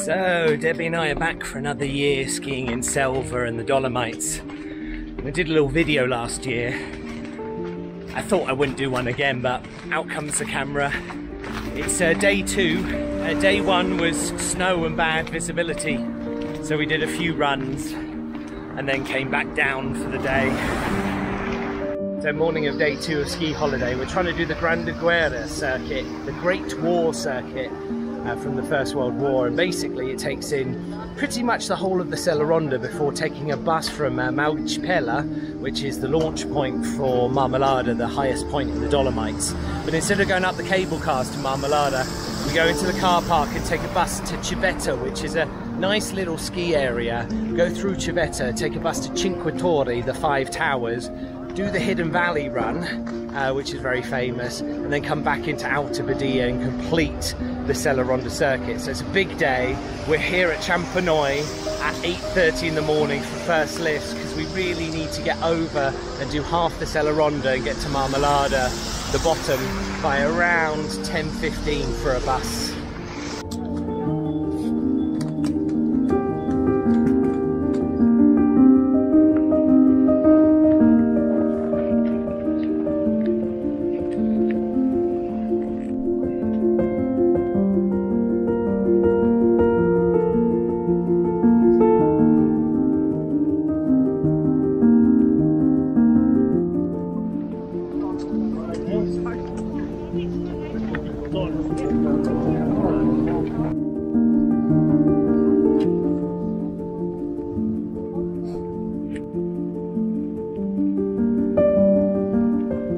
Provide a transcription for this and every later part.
So Debbie and I are back for another year skiing in Selva and the Dolomites. We did a little video last year. I thought I wouldn't do one again, but out comes the camera. It's day two. Day one was snow and bad visibility, so we did a few runs and then came back down for the day. So morning of day two of ski holiday, we're trying to do the Grande Guerra circuit, the Great War circuit from the First World War, and basically it takes in pretty much the whole of the Selleronda before taking a bus from Malgapella, which is the launch point for Marmolada, the highest point in the Dolomites. But instead of going up the cable cars to Marmolada, we go into the car park and take a bus to Civetta, which is a nice little ski area. Go through Civetta, take a bus to Cinque Torri, the 5 towers, do the Hidden Valley run, which is very famous, and then come back into Alta Badia and complete the Selleronda circuit. So it's a big day. We're here at Champenoy at 8:30 in the morning for first lifts because we really need to get over and do half the Selleronda and get to Marmolada, the bottom, by around 10:15 for a bus.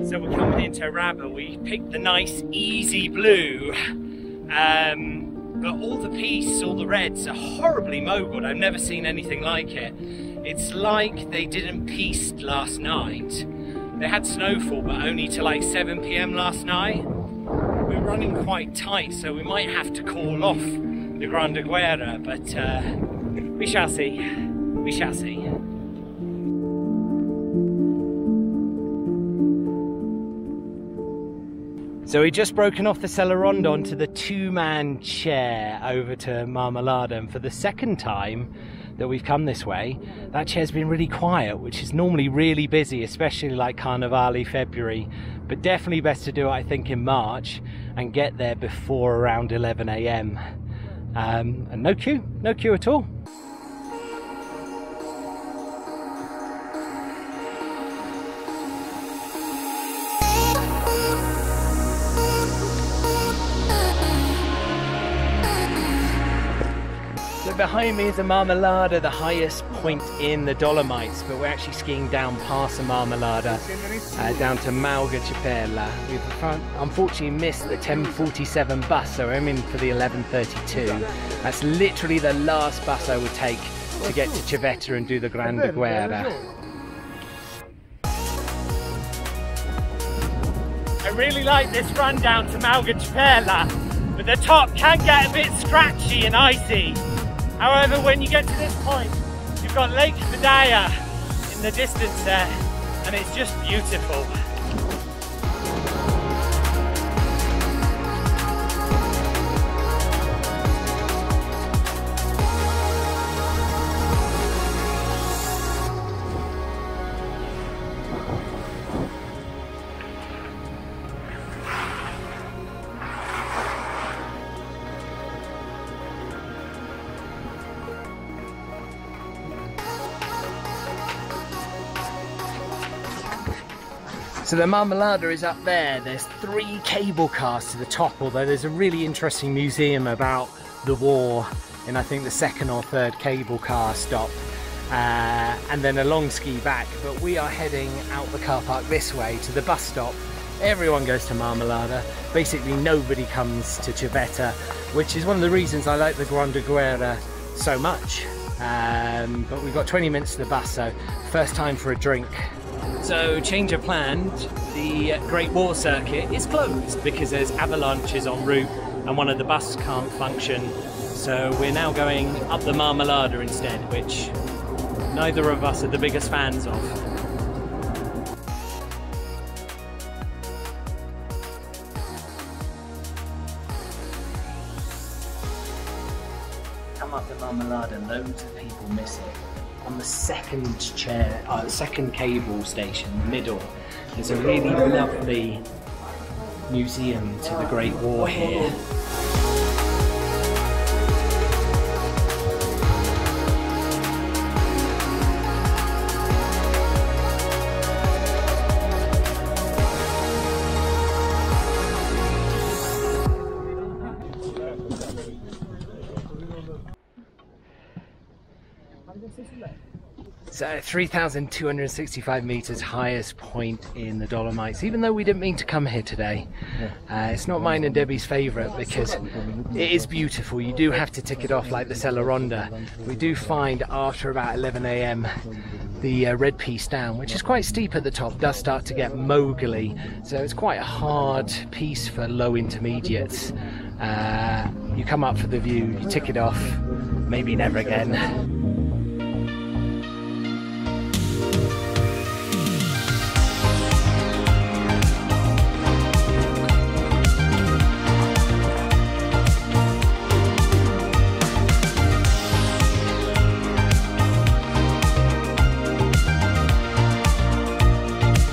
So we're coming into Rabba. We picked the nice easy blue, but all the pistes, all the reds are horribly moguled. I've never seen anything like it. It's like they didn't piste last night. They had snowfall, but only till like 7 PM last night. We're running quite tight, so we might have to call off the Grande Guerra, but we shall see. We shall see. So we've just broken off the Selleronda onto the 2-man chair over to Marmolada, and for the second time that we've come this way, that chair's been really quiet, which is normally really busy, especially like Carnevale, February, but definitely best to do it, I think, in March and get there before around 11 AM. And no queue at all. Behind me is the Marmolada, the highest point in the Dolomites, but we're actually skiing down past the Marmolada, down to Malgapella. We've unfortunately missed the 10:47 bus, so I'm in for the 11:32. That's literally the last bus I would take to get to Civetta and do the Grande Guerra. I really like this run down to Malgapella, but the top can get a bit scratchy and icy. However, when you get to this point, you've got Lake Medaya in the distance there, and it's just beautiful. So the Marmolada is up there. There's 3 cable cars to the top, although there's a really interesting museum about the war in, I think, the 2nd or 3rd cable car stop, and then a long ski back. But we are heading out the car park this way to the bus stop. Everyone goes to Marmolada. Basically nobody comes to Civetta, which is one of the reasons I like the Grande Guerra so much. But we've got 20 minutes to the bus, so first time for a drink. So, change of plan, the Great War circuit is closed because there's avalanches en route and one of the buses can't function. So we're now going up the Marmolada instead, which neither of us are the biggest fans of. come up the Marmolada, loads of people miss it. On the second cable station, middle, there's a really lovely museum to the Great War here. So 3,265 meters, highest point in the Dolomites, even though we didn't mean to come here today. It's not mine and Debbie's favourite because it is beautiful. You do have to tick it off like the Sella Ronda. We do find after about 11 AM the red piece down, which is quite steep at the top, does start to get mogully, so it's quite a hard piece for low intermediates. You come up for the view, you tick it off, maybe never again.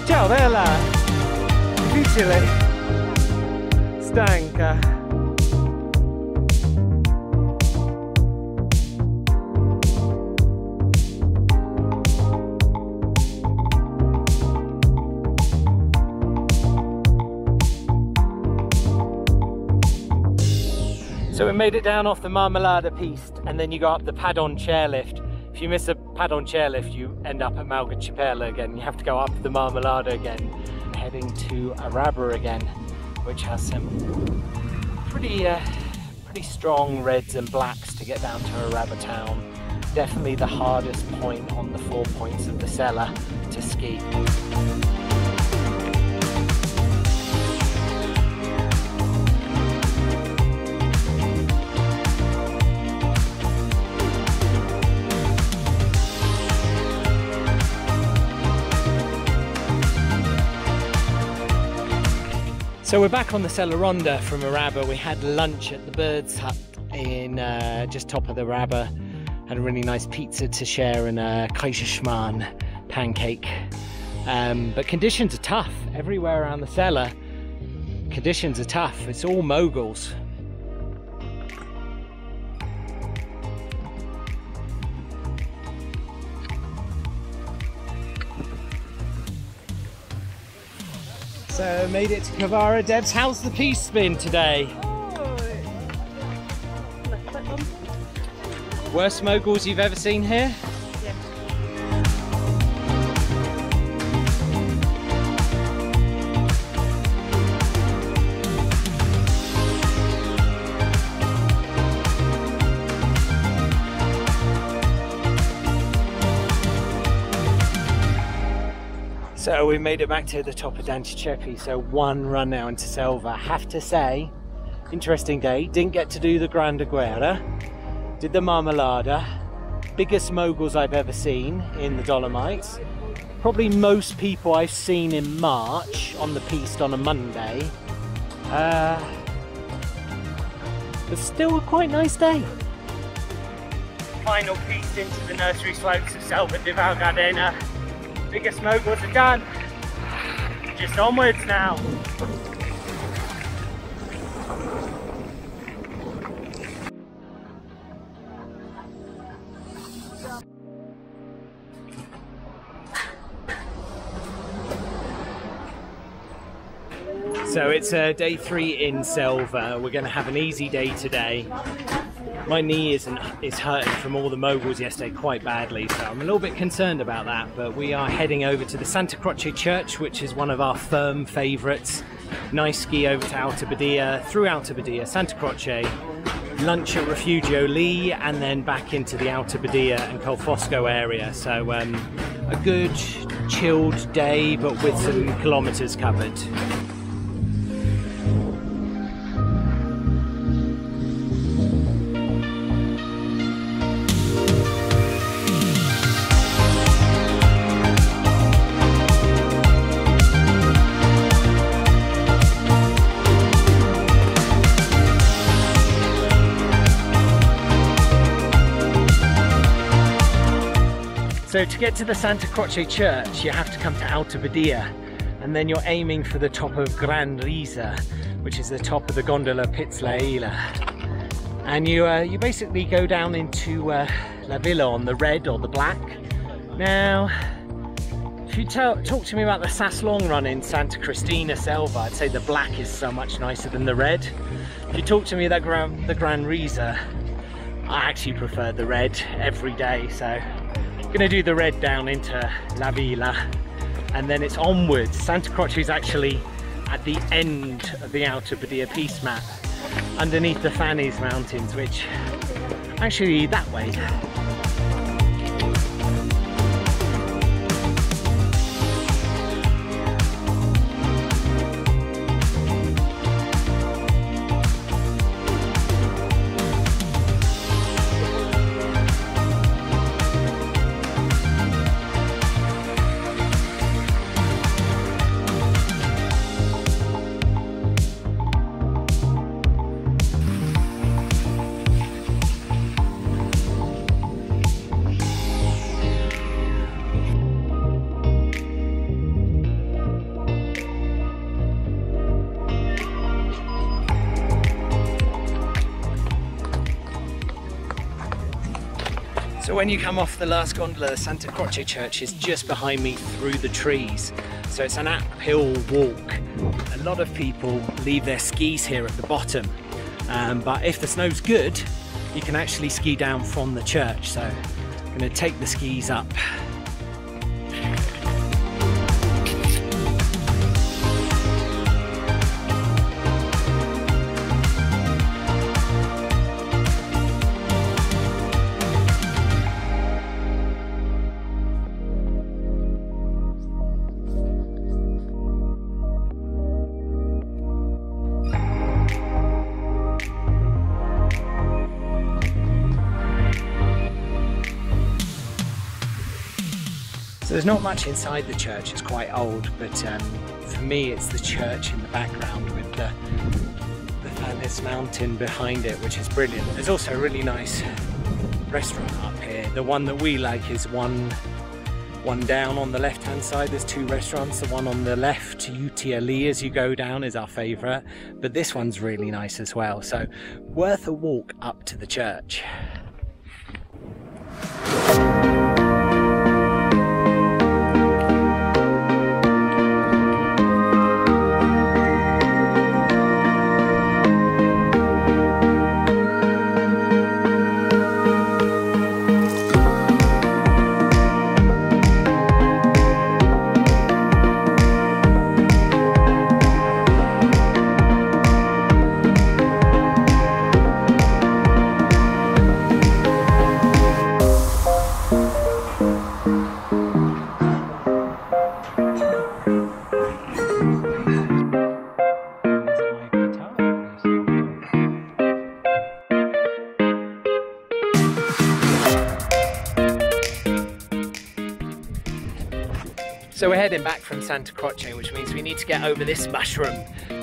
Ciao bella! Difficile! Stanca! So we made it down off the Marmolada Piste, and then you go up the pad-on chairlift. If you miss a pad-on chairlift, you end up at Malgachapelle again. You have to go up the Marmolada again, heading to Araba again, which has some pretty strong reds and blacks to get down to Araba town. Definitely the hardest point on the 4 points of the Sella to ski. So we're back on the Sella Ronda from Araba. We had lunch at the Bird's Hut in just top of the Araba. Had a really nice pizza to share and a Kaiserschmarrn pancake. But conditions are tough everywhere around the Sella. Conditions are tough. It's all moguls. So made it to Kavara. Debs, how's the piste been today? Worst moguls you've ever seen here? Yeah. So we made it back to the top of Danticepi, so one run now into Selva. Have to say, interesting day. Didn't get to do the Grande Guerra, did the Marmolada, biggest moguls I've ever seen in the Dolomites. Probably most people I've seen in March on the piste on a Monday. But still a quite nice day. Final piste into the nursery slopes of Selva di Val Gardena. Biggest moguls are done. Just onwards now. So it's day 3 in Selva. We're going to have an easy day today. My knee is hurting from all the moguls yesterday quite badly, so I'm a little bit concerned about that. But we are heading over to the Santa Croce Church, which is one of our firm favourites. Nice ski over to Alta Badia, through Alta Badia, Santa Croce, lunch at Refugio Lee, and then back into the Alta Badia and Colfosco area. So a good chilled day, but with some kilometres covered. So to get to the Santa Croce Church, you have to come to Alta Badia, and then you're aiming for the top of Gran Risa, which is the top of the gondola Pizza Ila. And you basically go down into La Villa on the red or the black. Now, if you talk to me about the Saslong run in Santa Cristina Selva, I'd say the black is so much nicer than the red. If you talk to me about the Gran Risa, I actually prefer the red every day, so I'm gonna do the red down into La Villa, and then it's onwards. Santa Croce is actually at the end of the Alta Badia Peace Map, underneath the Fannies Mountains, which actually that way. So when you come off the last gondola, the Santa Croce Church is just behind me through the trees. So it's an uphill walk. A lot of people leave their skis here at the bottom. But if the snow's good, you can actually ski down from the church. So I'm going to take the skis up. So there's not much inside the church, it's quite old, but for me it's the church in the background with the Fannies Mountain behind it, which is brilliant. There's also a really nice restaurant up here. The one that we like is one down on the left hand side. There's two restaurants. The one on the left, Utiali, as you go down, is our favourite, but this one's really nice as well, so worth a walk up to the church. So we're heading back from Santa Croce, which means we need to get over this mushroom,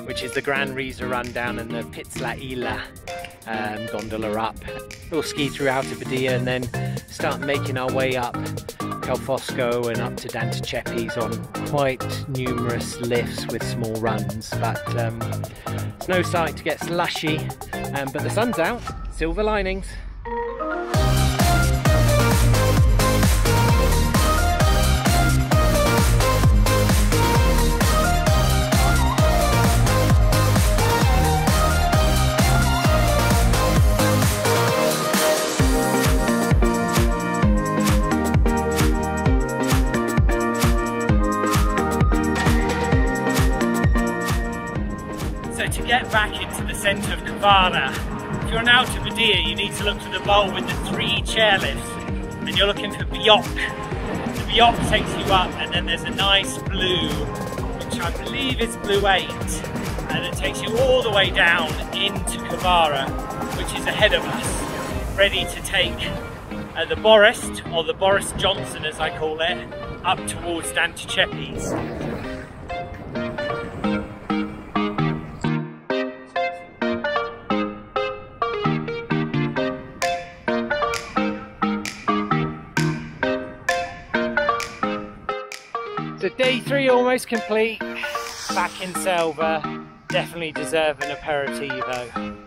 which is the Gran Risa run down and the Pizza Ila gondola up. We'll ski through Alta Badia and then start making our way up Cal Fosco and up to Dante Ceppi's on quite numerous lifts with small runs. But snow's starting to get slushy, but the sun's out, silver linings. To get back into the centre of Kvara, if you're in Alta Badia, you need to look for the bowl with the 3 chairlifts, and you're looking for Biok. The Biok takes you up, and then there's a nice blue, which I believe is blue 8, and it takes you all the way down into Kvara, which is ahead of us, ready to take the Borest, or the Boris Johnson as I call it, up towards Dante Ceppi's. Day 3 almost complete. Back in Selva. Definitely deserve an aperitivo.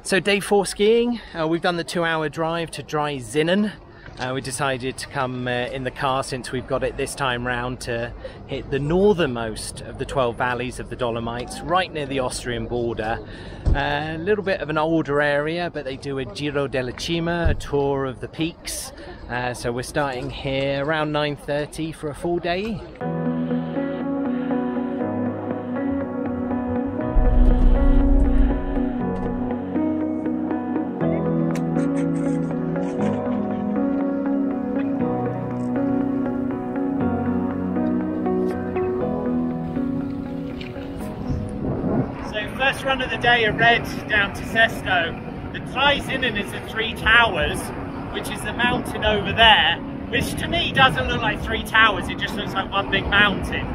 So day 4 skiing, we've done the 2-hour drive to Dry Zinnen. We decided to come in the car since we've got it this time round to hit the northernmost of the 12 valleys of the Dolomites, right near the Austrian border. A little bit of an older area, but they do a Giro della Cima, a tour of the peaks. So we're starting here around 9:30 for a full day. First run of the day, a red down to Sesto. The Dry Zinnen is the 3 Towers, which is the mountain over there, which to me doesn't look like 3 towers, it just looks like one big mountain.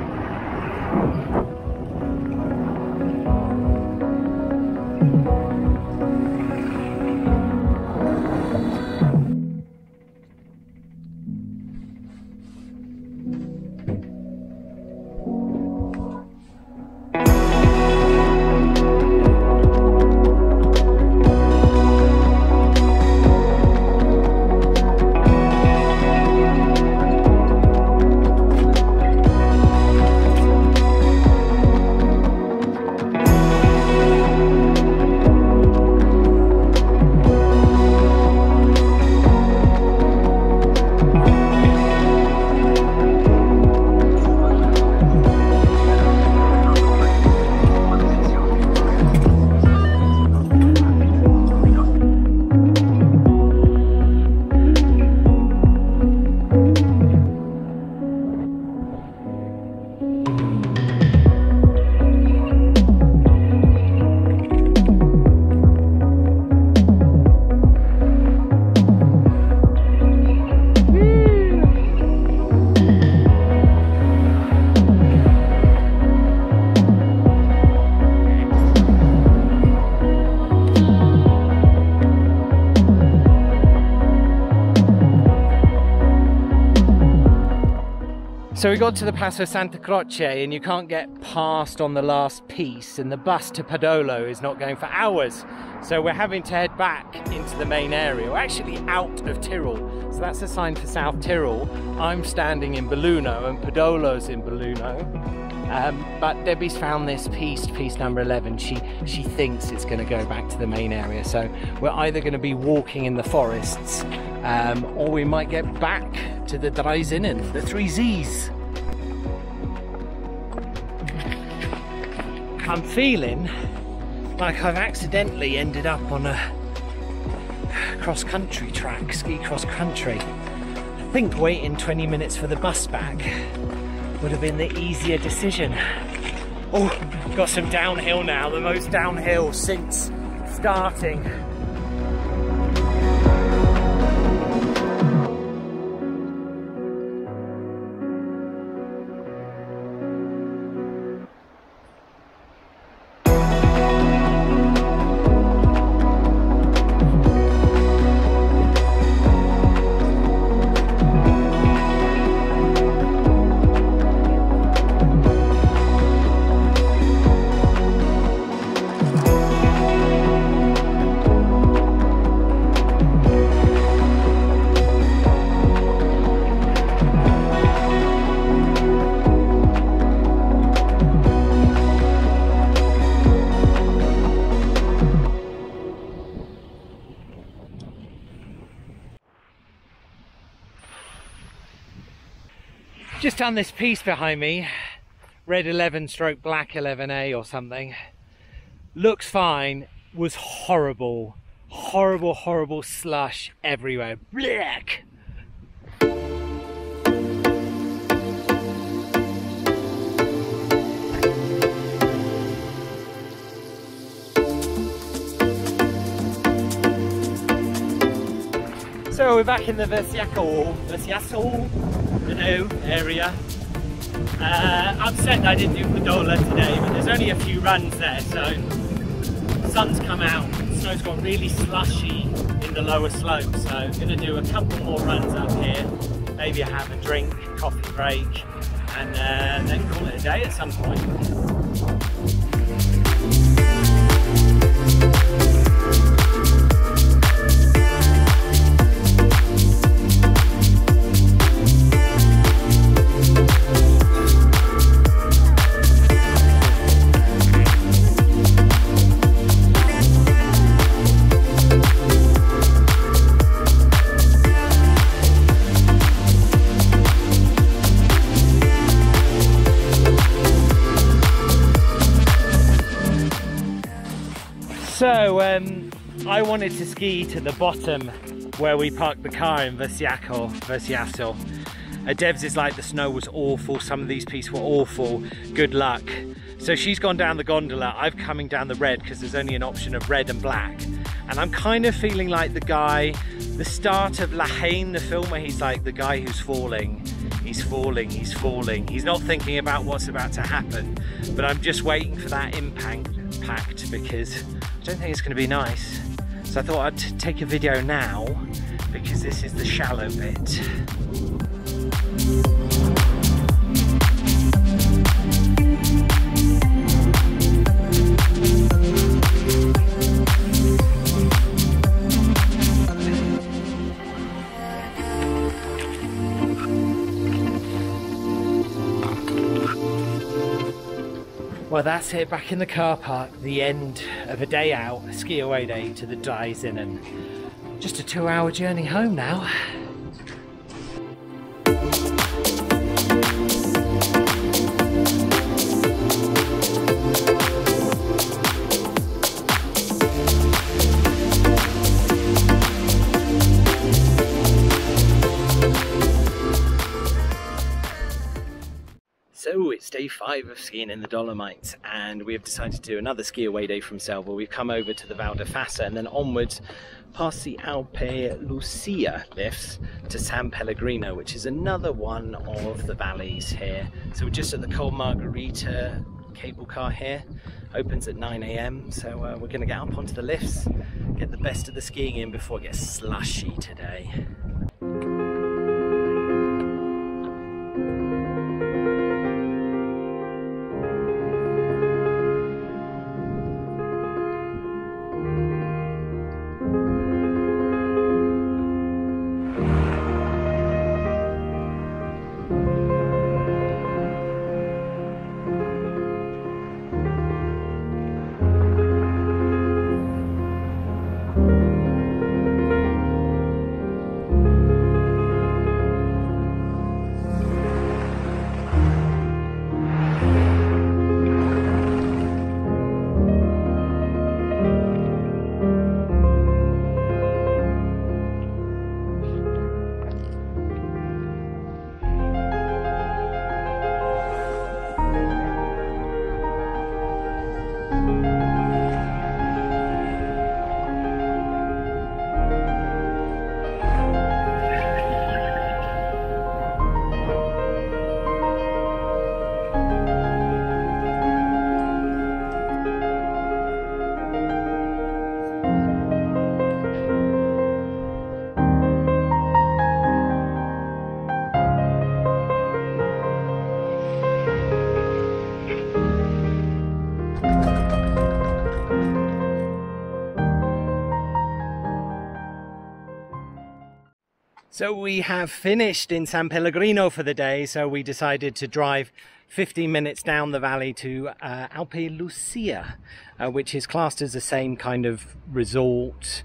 So we got to the Passo Santa Croce and you can't get past on the last piece, and the bus to Podolo is not going for hours. So we're having to head back into the main area. We're actually out of Tyrol. So that's a sign for South Tyrol. I'm standing in Belluno and Podolo's in Belluno. But Debbie's found this piece number 11. She thinks it's going to go back to the main area. So we're either going to be walking in the forests or we might get back to the Dry Zinnen, the 3 Z's. I'm feeling like I've accidentally ended up on a cross-country track, ski cross-country. I think waiting 20 minutes for the bus back would have been the easier decision. Oh, got some downhill now, the most downhill since starting. Just done this piece behind me, red 11 stroke black 11A or something. Looks fine, was horrible. Horrible, horrible slush everywhere. Blech! So we're back in the Versiaco, area. Upset that I didn't do Padola today, but there's only a few runs there, so sun's come out, snow's got really slushy in the lower slopes, so I'm going to do a couple more runs up here, maybe have a drink, coffee break, and then call it a day at some point. So I wanted to ski to the bottom where we parked the car in Versiaco. Devs is like, the snow was awful, some of these pieces were awful, good luck. So she's gone down the gondola, I'm coming down the red because there's only an option of red and black. And I'm kind of feeling like the guy, the start of La Haine, the film where he's like the guy who's falling. He's falling, he's falling. He's not thinking about what's about to happen. But I'm just waiting for that impact because I don't think it's going to be nice. So I thought I'd take a video now because this is the shallow bit. Well, that's it, back in the car park, the end of a day out, a ski away day to the Dyson, and just a 2-hour journey home now. So it's day 5 of skiing in the Dolomites, and we have decided to do another ski away day from Selva. We've come over to the Val di Fassa and then onwards past the Alpe Lucia lifts to San Pellegrino, which is another one of the valleys here. So we're just at the Col Margherita cable car here. Opens at 9 AM, so we're going to get up onto the lifts, get the best of the skiing in before it gets slushy today. So we have finished in San Pellegrino for the day, so we decided to drive 15 minutes down the valley to Alpe Lucia, which is classed as the same kind of resort,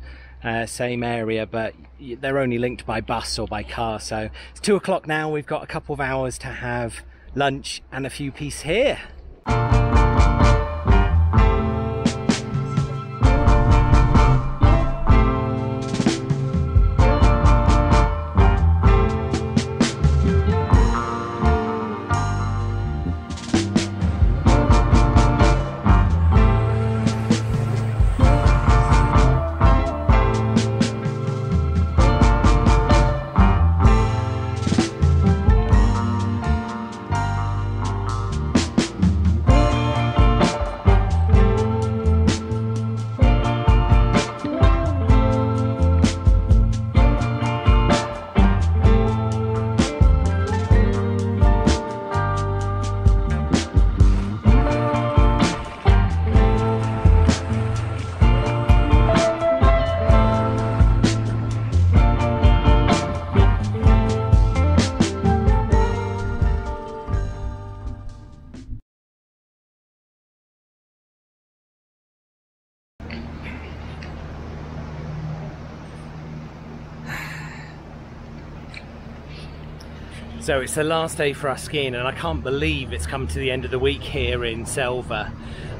same area, but they're only linked by bus or by car. So it's 2 o'clock now, we've got a couple of hours to have lunch and a few pieces here. So it's the last day for us skiing, and I can't believe it's come to the end of the week here in Selva.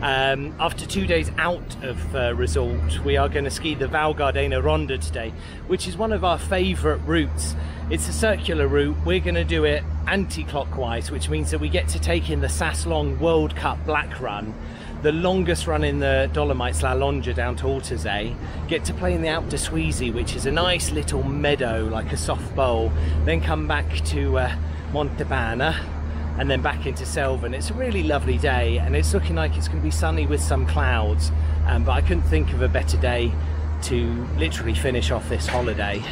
After 2 days out of resort, we are going to ski the Val Gardena Ronda today, which is one of our favourite routes. It's a circular route. We're going to do it anti-clockwise, which means that we get to take in the Saslong World Cup Black Run, the longest run in the Dolomites, La Lonja down to Ortezay, get to play in the Alpe de Suisy, which is a nice little meadow, like a soft bowl, then come back to Montepana, and then back into Selva. And it's a really lovely day, and it's looking like it's going to be sunny with some clouds, but I couldn't think of a better day to literally finish off this holiday.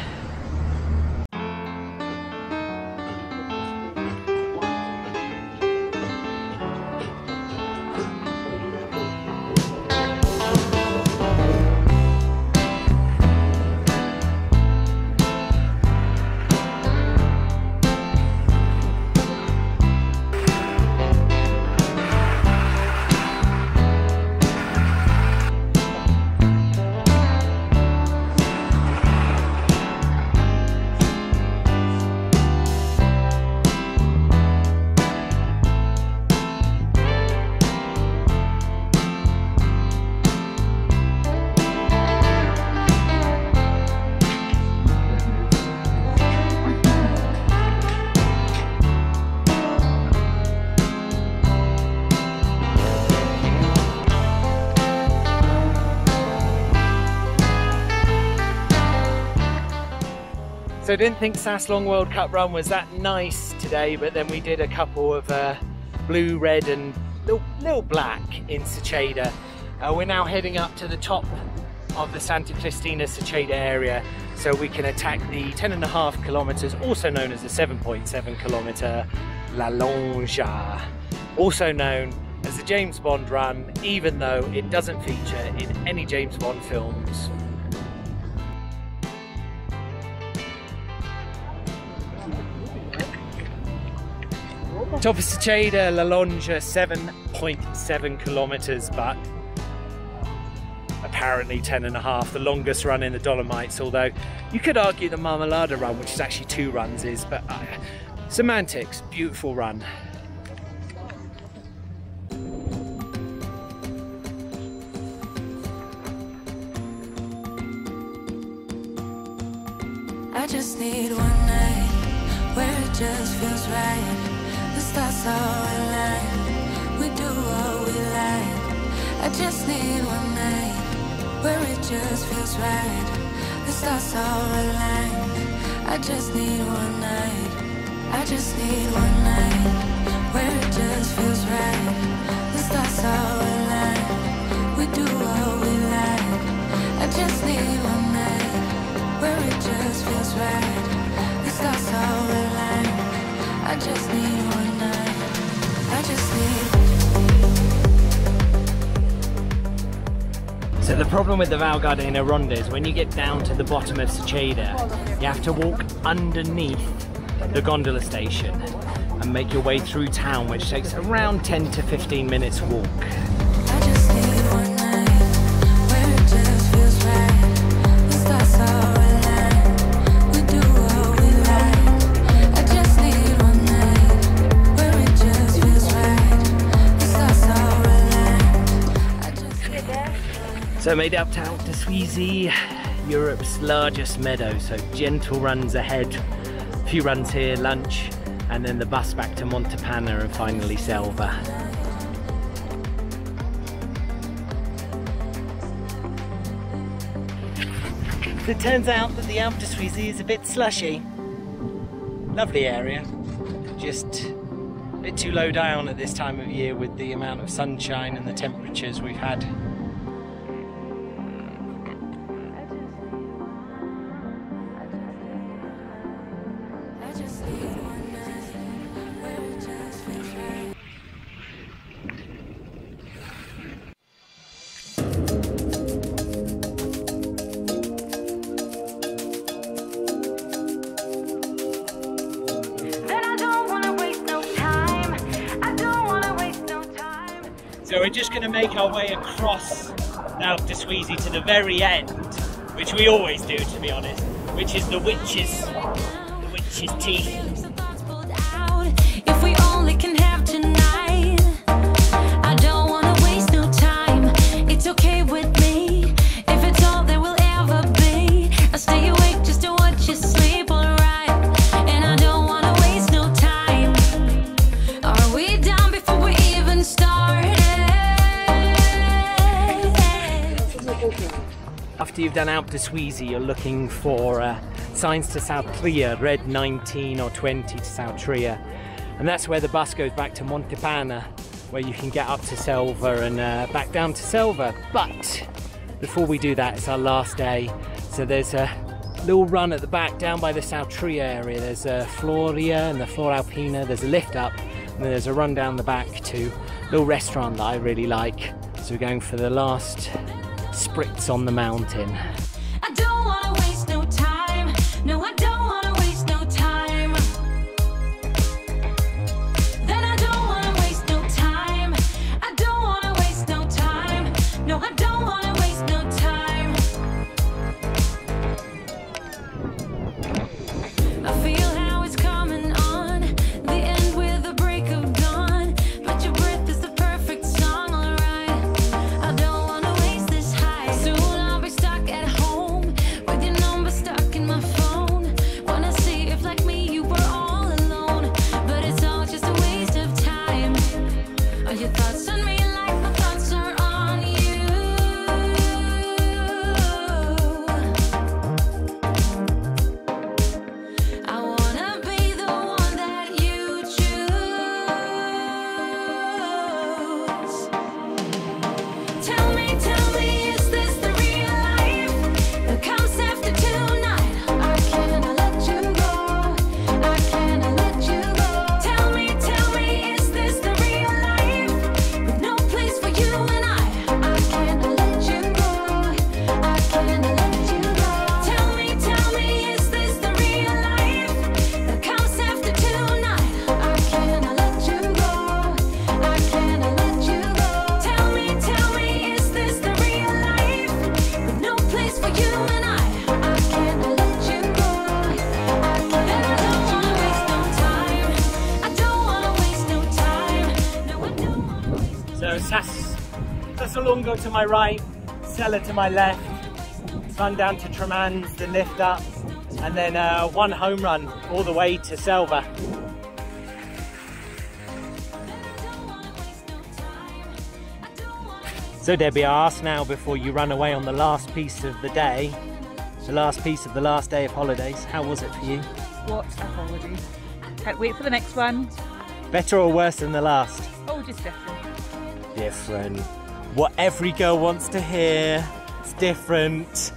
So I didn't think Saslong World Cup run was that nice today, but then we did a couple of blue, red and little black in Secheda. We're now heading up to the top of the Santa Cristina Secheda area so we can attack the 10.5 kilometers, also known as the 7.7 kilometer La Lonja, also known as the James Bond run, even though it doesn't feature in any James Bond films. Top of Secheda, La Lonja, 7.7 kilometers, but apparently 10.5, the longest run in the Dolomites, although you could argue the Marmolada run, which is actually 2 runs, is, but semantics, beautiful run. I just need one night where it just feels right. The stars all align, we do what we like. I just need one night where it just feels right. The stars all align. I just need one night. I just need one night where it just feels right. The stars all align, we do what we like. I just need one night where it just feels right. The stars all align. I just need one night. I just need. So the problem with the Val Gardena Ronda is when you get down to the bottom of Secheda, you have to walk underneath the gondola station and make your way through town, which takes around 10 to 15 minutes walk. I just need one night where it just feels right. The stars all align. We do what we like. I just need one night where it just feels right. The stars all align. I just need. So I made up to Alpe de Suisy, Europe's largest meadow, so gentle runs ahead, a few runs here, lunch, and then the bus back to Montepana and finally Selva. It turns out that the Alpe de Suisy is a bit slushy. Lovely area, just a bit too low down at this time of year with the amount of sunshine and the temperatures we've had. I just need one night where it just feels right. Then I don't wanna waste no time. I don't wanna waste no time. So we're just going to make our way across the Alpe de Suisy to the very end, which we always do, to be honest, which is the witch's teeth. out. If we only can have tonight, I don't wanna waste no time. It's okay with me if it's all there will ever be. I stay awake just to watch you sleep, alright. And I don't wanna waste no time. Are we done before we even started? After you've done Alpe d'Huez, you're looking for signs to South Tria, red 19 or 20 to South Tria. And that's where the bus goes back to Montepana, where you can get up to Selva and back down to Selva. But before we do that, it's our last day. So there's a little run at the back down by the South Tria area. There's a Floria and the Flor Alpina. There's a lift up, and then there's a run down the back to a little restaurant that I really like. So we're going for the last spritz on the mountain. I don't wanna waste no time. No, I don't wanna waste no time. Then I don't wanna waste no time. I don't wanna waste no time. No, I don't wanna waste no time. I feel how it's coming on, the end with the break of dawn. But your breath is the perfect song, alright. I don't wanna waste this high. Soon I'll be stuck at home with your number stuck in my phone. Wanna see if like me you were all alone, but it's all just a waste of time. Are your thoughts on me like my thoughts are on you? I wanna be the one that you choose. Tell me, is this the real life that comes after tonight? I cannot let you go. I cannot let you go. Tell me, is this the real life with no place for you and I cannot let you go. I cannot let you go. Tell me, is this the real life that comes after tonight? I cannot let you go. I cannot let you go. Tell me, is this the real life with no place for you and I cannot let you go. I don't wanna waste no time. I don't wanna waste no time. No, I don't wanna waste no time. So Sassalongo to my right, Sella to my left, run down to Tremans, the lift up, and then one home run all the way to Selva. So Debbie, I ask now before you run away on the last piece of the day, the last piece of the last day of holidays, how was it for you? What a holiday. Can't wait for the next one. Better or worse than the last? Oh, just different. Different. What every girl wants to hear. It's different.